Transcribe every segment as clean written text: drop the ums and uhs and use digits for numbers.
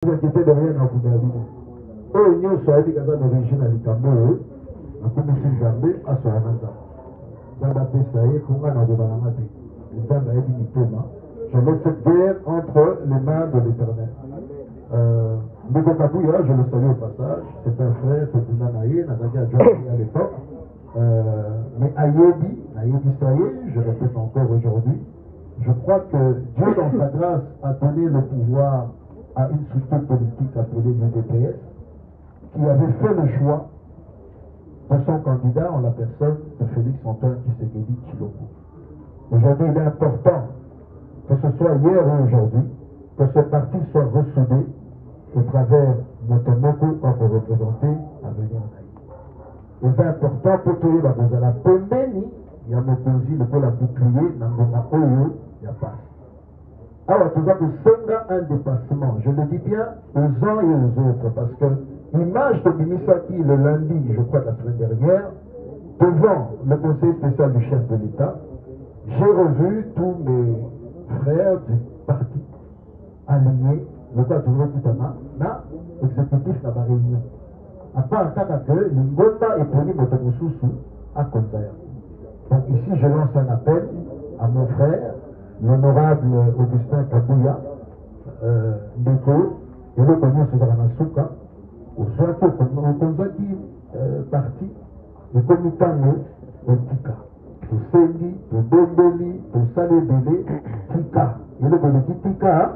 vous inquiétez de rien dans vous David. Oh, il y a d'origine à l'Ikambo, à Commission Zambé, à Sohanasa. Zamba Pessaye, Konga Nagobalamate. Zamba Edini Thomas. Je mets cette guerre entre les mains de l'Éternel. Mboko Kabouya, je le salue au passage, c'est un frère que Bounanaye, Nazaki a déjà à l'époque. Mais Ayebi Saye, je répète encore aujourd'hui, je crois que Dieu dans sa grâce a donné le pouvoir à une structure politique appelée l'UDPS qui avait fait le choix de son candidat en la personne de Félix Antoine Tshisekedi Tshilombo. Aujourd'hui, il est important que ce soit hier ou aujourd'hui, que ce parti soit ressoudé au travers de Motomoko comme représenté à venir en Haïti. Et c'est important pour tout le monde. La Pembeni, il y a Mokonzi, le pôle à bouclier, Nangoma Oyo, il n'y a pas. Alors, tout ça pour Senga un dépassement. Je le dis bien aux uns et aux autres, parce que l'image de Bimisaki le lundi, je crois, de la semaine dernière, devant le conseil spécial du chef de l'État, j'ai revu tous mes frères du parti alignés, le quoi toujours tout na exécutif na réunion. À part que l'Ingomba est poli Motomosusu à Konzaya. Donc ici, je lance un appel à mon frère, l'honorable Augustin Kabouya, Ndeko, et le connu Suzaranasuka, au soit que au Konzaki parti, le comité au Tika. Pour Sendi, pour Dombeli, pour Salébélé, Tika. Et le comité Tika,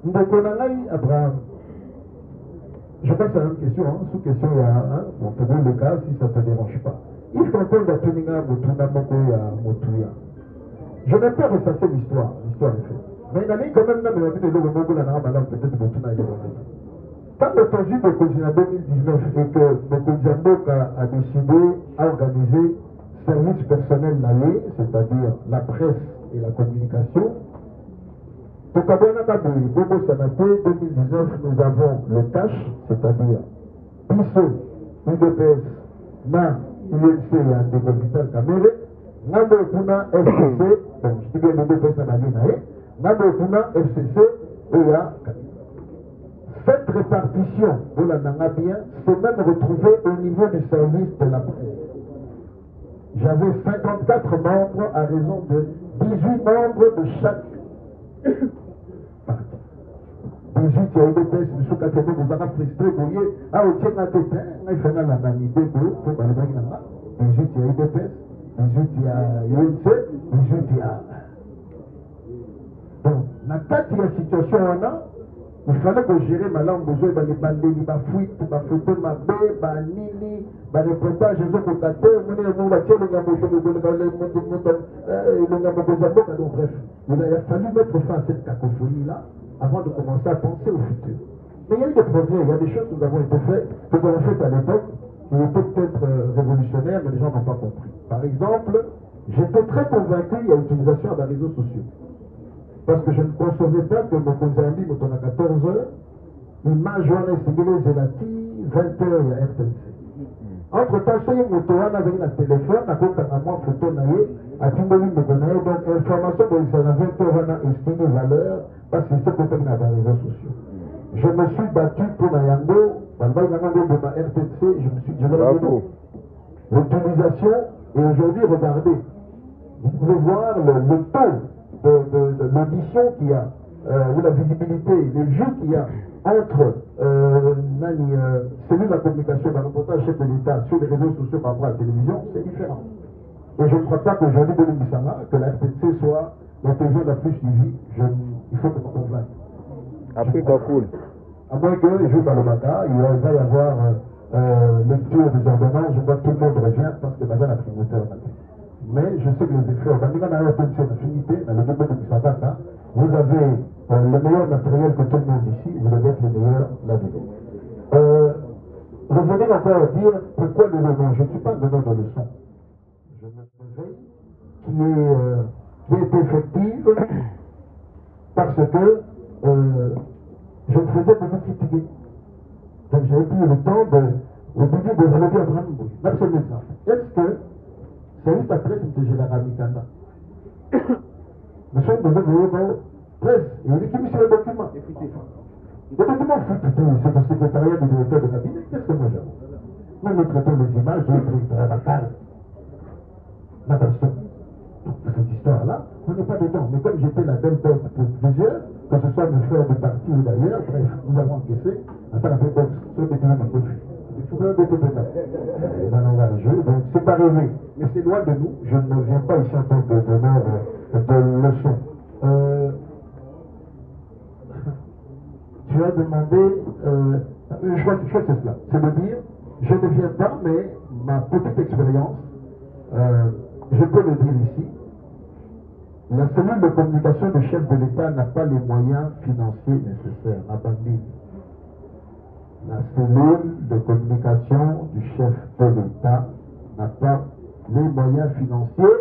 Ndeko Nangaï Abraham. Je passe à une question, sous question il y a un, bon, pour le cas, si ça ne te dérange pas. Il faut encore de Tuninga, Motuna Mokoya, Motuya. Je n'ai pas ressassé l'histoire est faite. Mais il y a quand même dans le Mogo, peut-être Motuna et le quand le Tangi de Kozina 2019 et que Mokonjambok a décidé à organiser service personnel l'année, c'est-à-dire la presse et la communication, au Kabouana Kaboué, Bobo Sanaté 2019, nous avons le cash, c'est-à-dire PISO, UDPS, NA, UNC et Andeko Vital Kamere, Nabo Kuna FCC, bon, je dis bien l'UDPS à la ligne, Nabo Kuna FCC, EA. Cette répartition, vous la n'avez bien, s'est même retrouvée au niveau du service de la presse. J'avais 54 membres à raison de 18 membres de chaque parti. 18, il y a eu des tests, M. Katebo, vous avez frustré, vous voyez, ah, au tien, il fait la nanité, pour aller dans 18, il y a eu des tests, 18, il y a UNC, 18, il y a. Donc, dans 4 situations, on a. Il fallait que gérer ma langue, besoin de les bandés, ma fuite, ma photo, ma baie, ma nini, ma reportage, je veux bref, il a fallu mettre fin à cette cacophonie-là avant de commencer à penser au futur. Mais il y a eu des progrès, il y a des choses que nous avons faites à l'époque, qui étaient peut-être révolutionnaires, mais les gens n'ont pas compris. Par exemple, j'étais très convaincu qu'il y a l'utilisation des réseaux sociaux. Parce que je ne concevais pas que mon Konzambi, mon à 14h, il m'a joint à Zélati, 20h, il y a RTNC. Entre-temps, je suis motoana avec un téléphone, à côté de moi, photo naïe, à Timboli, me connaît, donc information pour les 20h, on a estimé valeur, parce que c'est peut-être dans les réseaux sociaux. Je me suis battu pour Nayango, dans le de ma RTNC, je me suis dit, l'utilisation, et aujourd'hui, regardez, vous pouvez voir le taux de l'audition qu'il y a, ou la visibilité, les vues qu'il y a entre celui de la communication, dans le reportage chef de l'État sur les réseaux sociaux par rapport à la télévision, c'est différent. Et je ne crois pas qu'aujourd'hui, que la RTC soit la télévision la plus suivie. Il faut que je me convainque. Après, cool. À moins que je joue dans le matin, il va y avoir lecture des ordonnances, je vois que tout le monde revient parce que maintenant la primauté est matin. Mais je sais que les efforts, dans la pension d'affinité, dans le domaine de Misabata, vous avez le meilleur matériel que tout le monde ici, vous devez être le meilleur là-dedans. Revenez encore à dire pourquoi le nom. Je ne suis pas donneur de leçons. Je me réveille qui est effective parce que je me faisais beaucoup critiquer. Donc j'avais pris le temps au début de développer un grand mot. Là, c'est l'exemple. Est-ce que c'est juste après que j'ai la Ramikanda. Monsieur, vous avez presse, et on dit qu'il met le document. Le document fout tout, c'est le secrétariat du directeur de cabinet, qu'est-ce que moi j'avoue? Nous traitons les images, nous traitons la carte. Attention. Donc, cette histoire-là, on n'est pas dedans. Mais comme j'étais la belle bête pour plusieurs, que ce soit mes frères de parti ou d'ailleurs, bref, nous avons encaissé, ça a fait boxe, ce bêtement m'a confié. Il faut un bêtement pénal. Ils en ont engagé, donc c'est pas rêvé. Mais c'est loin de nous, je ne viens pas ici en tant que donneur de leçons. Tu as demandé, je crois que c'est cela, c'est de dire, je ne viens pas, mais ma petite expérience, je peux le dire ici, la cellule de communication du chef de l'État n'a pas les moyens financiers nécessaires, n'a pas mis. La cellule de communication du chef de l'État n'a pas les moyens financiers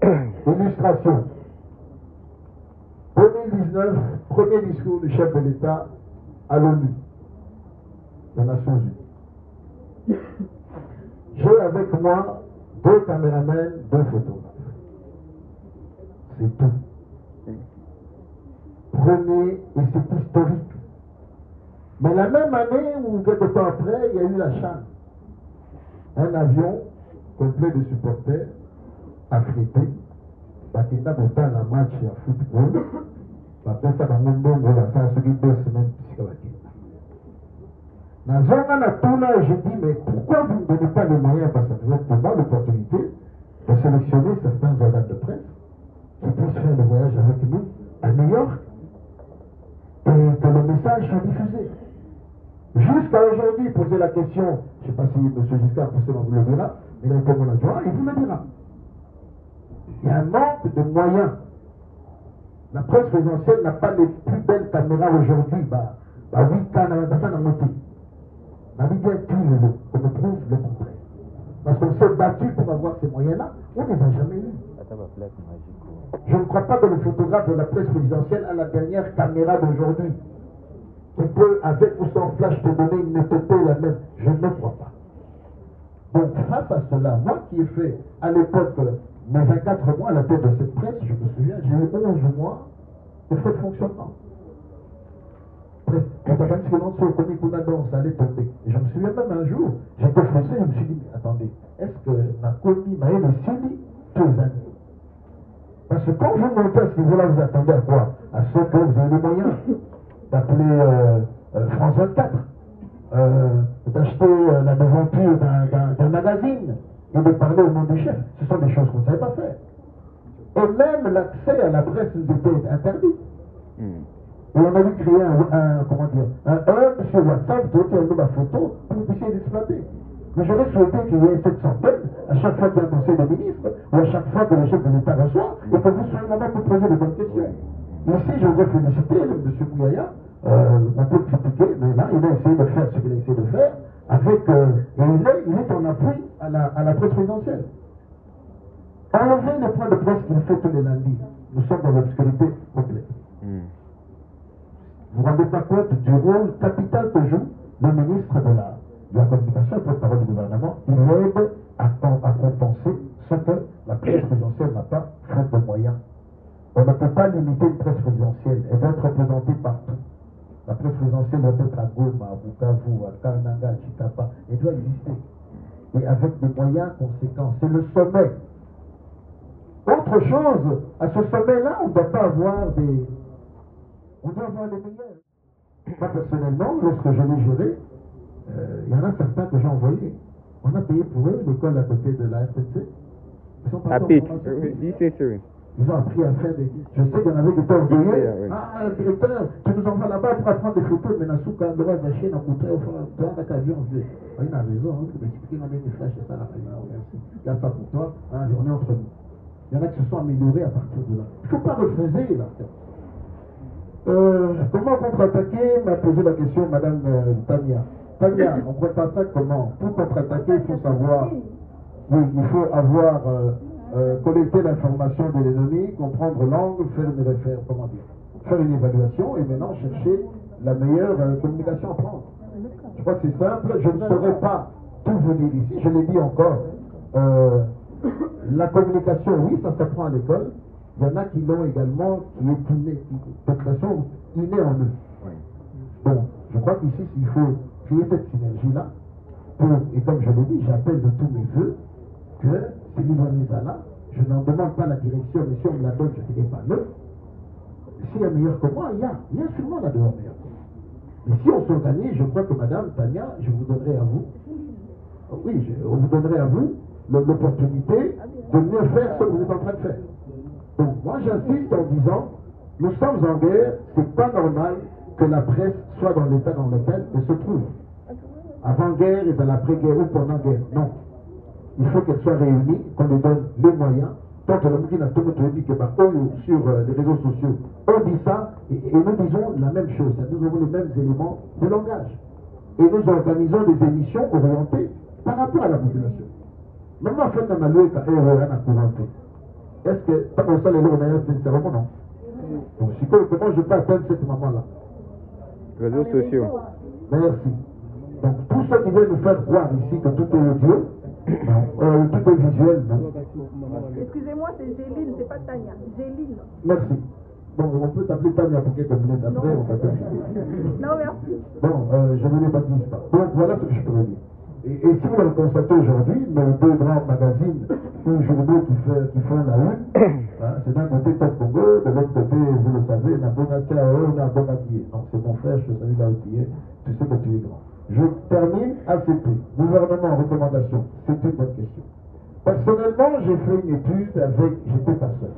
nécessaires. Illustration. 2019, premier discours du chef de l'État à l'ONU, aux Nations Unies. J'ai avec moi 2 caméramens, 2 photographes. C'est tout. Prenez, et c'est historique. Mais la même année, ou quelques temps après, il y a eu la Chane. Un avion complet de supporters affrétés. Bakenda Bota la match à football. Après ça, dans mon monde, ça a suivi 2 semaines puisque Bakenda. Dans un tournage, je dis, mais pourquoi vous ne donnez pas les moyens? Parce que vous êtes pour moi l'opportunité de sélectionner certains organes de presse qui puissent faire le voyage avec nous à New York et que le message soit diffusé. Jusqu'à aujourd'hui, poser la question, je ne sais pas si M. Giscard vous le dira, mais il a été mon adjoint, il vous le dira. Il y a un manque de moyens. La presse présidentielle n'a pas les plus belles caméras aujourd'hui. Oui, quand on a monté. On a dit bien qu'on me prouve le contraire. Parce qu'on s'est battu pour avoir ces moyens-là, on ne les a jamais eus. Je ne crois pas que le photographe de la presse présidentielle a la dernière caméra d'aujourd'hui. Qui peut, avec ou sans flash, te donner une netteté la même. Je ne crois pas. Donc, face à cela, moi qui ai fait à l'époque mes 24 mois à la tête de cette presse, je me souviens, j'ai eu 11 mois de frais de fonctionnement. Quand on a dit que sur le ça allait tomber. Et je me souviens même un jour, j'étais frustré, je me suis dit, attendez, est-ce que ma commis m'a aidé tous les années? Parce que quand vous montez à ce niveau-là, vous attendez à quoi? À ce que vous avez les moyens d'appeler France 24, d'acheter la devanture d'un magazine et de parler au nom du chef. Ce sont des choses qu'on ne savait pas faire. Et même l'accès à la presse nous était interdit. Et on a dû créer un hub sur WhatsApp, qui a ma photo, pour que vous puissiez l'exploiter. Mais j'aurais souhaité qu'il y ait cette centaine à chaque fois qu'il y a un conseil de ministres, ou à chaque fois que le chef de l'État reçoit, et que vous soyez là-bas pour poser de bonnes questions. Ici, je voudrais féliciter M. Mouyaya, on peut le critiquer, mais là, il a essayé de faire ce qu'il a essayé de faire, avec, et il est en appui à la presse présidentielle. Enlever les points de presse qu'il fait tous les lundis, nous sommes dans l'obscurité complète. Vous ne vous rendez pas compte du rôle capital que joue le ministre de la communication et porte-parole du gouvernement. Il aide à compenser ce que la presse présidentielle n'a pas, faute de moyens. On ne peut pas limiter une presse présidentielle. Elle doit être représentée partout. La presse présidentielle doit être à Goma, à Bukavu, à Kananga, à Chikapa. Elle doit exister. Et avec des moyens conséquents. C'est le sommet. Autre chose, à ce sommet-là, on ne doit pas avoir des... On doit avoir les meilleurs. Moi, personnellement, lorsque je l'ai géré, il y en a certains que j'ai envoyés. On a payé pour eux l'école à côté de la FNC. Ils sont pas ils ont appris à faire des... Je sais qu'il y en avait qui étaient orgueilleux. Ah, directeur, tu nous envoies là-bas pour prendre des photos, mais Nasuka, le roi de la Chine, on coûtait au fond d'un avion. Il a raison, hein, tu m'expliquer, on a des flashs et ça, là, regarde ça pour toi, hein, on est entre nous. Il y en a qui se sont améliorés à partir de là. Il ne faut pas refuser, là. Comment contre-attaquer m'a posé la question Madame Tania. Tania, on contre-attaque comment? Pour contre-attaquer, il faut savoir, oui, il faut avoir collecté l'information de l'ennemi, comprendre l'angle, faire une évaluation et maintenant chercher la meilleure communication à prendre. Je crois que c'est simple, je ne saurais pas tout vous dire ici, je l'ai dit encore, La communication, oui, ça s'apprend à l'école. Il y en a qui l'ont également, qui est innée, de toute façon innée en eux. Bon, je crois qu'ici, il faut créer cette synergie-là. Et comme je l'ai dit, j'appelle de tous mes voeux que ces livres-là, je n'en demande pas la direction, mais si on me la donne, je ne dirai pas neuf. S'il y a meilleur que moi, il y a sûrement là dehors meilleur. Mais si on s'organise, je crois que Madame Tania, je vous donnerai à vous, oui, on vous donnerait à vous l'opportunité de mieux faire ce que vous êtes en train de faire. Donc moi j'insiste en disant, nous sommes en guerre, c'est pas normal que la presse soit dans l'état dans lequel elle se trouve. Avant-guerre et dans l'après-guerre ou pendant-guerre. Non. Il faut qu'elle soit réunie, qu'on lui donne les moyens. Tant que l'homme qui n'a tout dit que sur les réseaux sociaux, on dit ça et nous disons la même chose. Nous avons les mêmes éléments de langage. Et nous organisons des émissions orientées par rapport à la population. Maintenant, en fait, on a loué qu'à est-ce que, pas comme ça, les lois d'ailleurs, c'est vraiment non. Donc, je suppose comment je peux atteindre cette maman-là. Réseaux sociaux. Merci. Donc, tous ceux qui veulent nous faire croire ici que tout est audio, tout est visuel, non. Excusez-moi, c'est Géline, c'est pas Tania. Géline. Merci. Donc, on peut t'appeler Tania pour quelques minutes après, on t'appelle. Non, merci. Bon, je ne les baptise pas. Donc, voilà ce que je peux dire. Et si vous le constatez aujourd'hui, nos deux grands magazines ou journaux qui font la une, hein, c'est d'un côté Top Congo, de l'autre côté, vous le savez, Nabonakié. Donc c'est mon frère, je te salue là où tu es, tu sais que tu es grand. Je termine ACP, gouvernement, recommandation. C'est une bonne question. Personnellement, j'ai fait une étude avec, j'étais pas seul.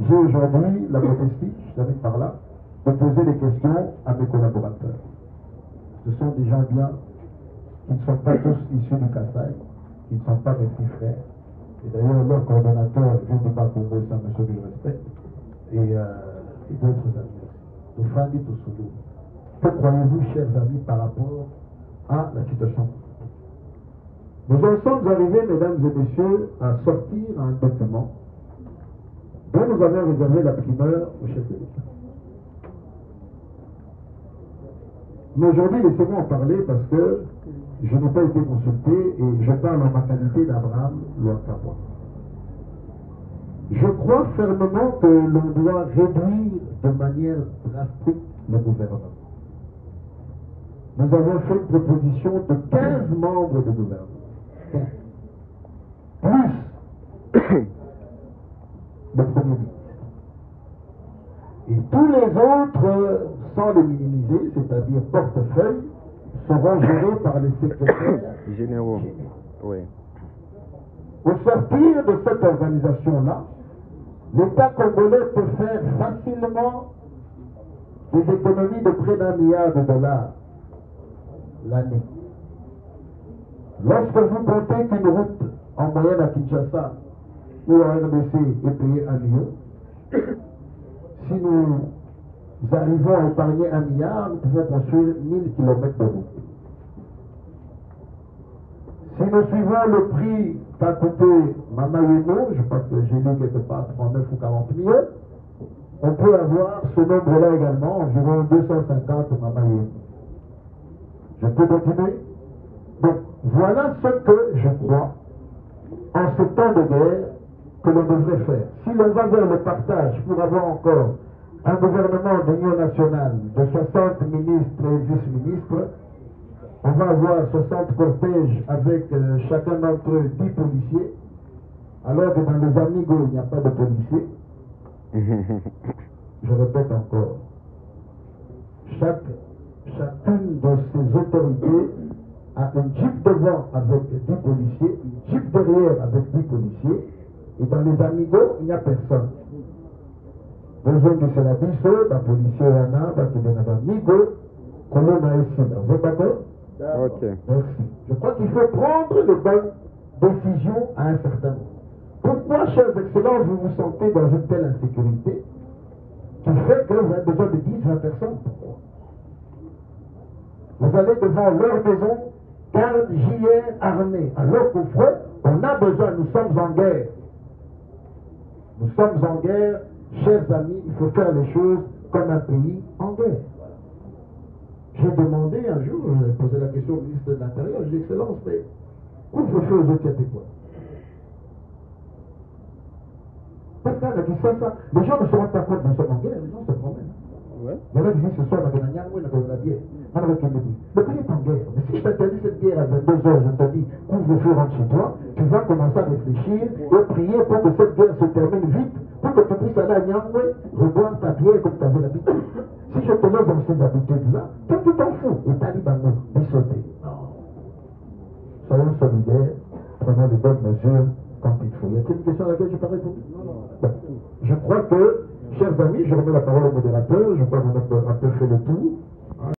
J'ai aujourd'hui la modestie, je termine par là, de poser des questions à mes collaborateurs. Ce sont des gens bien qui ne sont pas tous issus du Kassai, qui ne sont pas mes petits frères. Et d'ailleurs, leur coordonnateur vient du Bas-Congo, c'est un monsieur que je respecte, et d'autres amis. Tofandi Tosoulou. Que croyez-vous, chers amis, par rapport à la situation? Nous en sommes arrivés, mesdames et messieurs, à sortir un document dont nous avons réservé la primeur au chef de l'État. Mais aujourd'hui, laissez-moi en parler parce que je n'ai pas été consulté et je parle en ma qualité d'Abraham Loakawa. Je crois fermement que l'on doit réduire de manière drastique le gouvernement. Nous avons fait une proposition de 15 membres de gouvernement. 15. Plus le Premier ministre. Et tous les autres, sans les minimiser, c'est-à-dire portefeuille, seront gérés par les secrétaires généraux. Oui. Au sortir de cette organisation-là, l'État congolais peut faire facilement des économies de près d'1 milliard de dollars l'année. Lorsque vous comptez qu'une route en moyenne à Kinshasa ou en RDC est payée 1 million, si nous arrivons à épargner 1 milliard, nous pouvons construire 1000 km de route. Si nous suivons le prix qu'a coûté Mamayeno, je crois que j'ai lu quelque part 39 ou 40 millions, on peut avoir ce nombre-là également, environ 250 Mamayeno. Je peux continuer? Donc, voilà ce que je crois, en ce temps de guerre, que l'on devrait faire. Si l'on va vers le partage pour avoir encore un gouvernement d'union nationale de 60 ministres et vice-ministres, on va avoir 60 cortèges avec chacun d'entre eux 10 policiers, alors que dans les amigos, il n'y a pas de policiers. Je répète encore. Chacune de ces autorités a un jeep devant avec 10 policiers, un jeep derrière avec 10 policiers, et dans les amigos, il n'y a personne. Besoin de cela, la policier Rana, la amigo, comment on a ici. Vous êtes d'accord? Ok. Merci. Je crois qu'il faut prendre les bonnes décisions à un certain moment. Pourquoi, chers excellences, vous vous sentez dans une telle insécurité qui fait que vous avez besoin de 10-20 personnes? Pourquoi? Vous allez devant leur maison, garde JR armée. Alors qu'au front, on a besoin, nous sommes en guerre. Nous sommes en guerre, chers amis, il faut faire les choses comme un pays en guerre. J'ai demandé un jour, j'ai posé la question au ministre de l'Intérieur, j'ai dit, Excellence, mais couvre-feu aux autres, il y a des quoi? Les gens ne se rendent pas compte que nous sommes en guerre, les gens se promènent. Ouais. Il y en a qui disent ce soir, on a la bière. Le pays est en guerre. Mais si je t'interdis cette guerre à 22h, je te dis, couvre-feu, rentre chez toi, tu vas commencer à réfléchir et prier pour que cette guerre se termine vite, pour que tu puisses aller à Nyangwe, reboire ta bière comme tu avais l'habitude. Si je te laisse dans ces habitudes-là, toi tu t'en fous. Et Taliban, dissoté. Non. Soyons solidaires, prenons les bonnes mesures quand il faut. Y a-t-il une question à laquelle je peux répondre? Bon. Je crois que, chers amis, je remets la parole au modérateur, je crois qu'on a un peu fait le tour.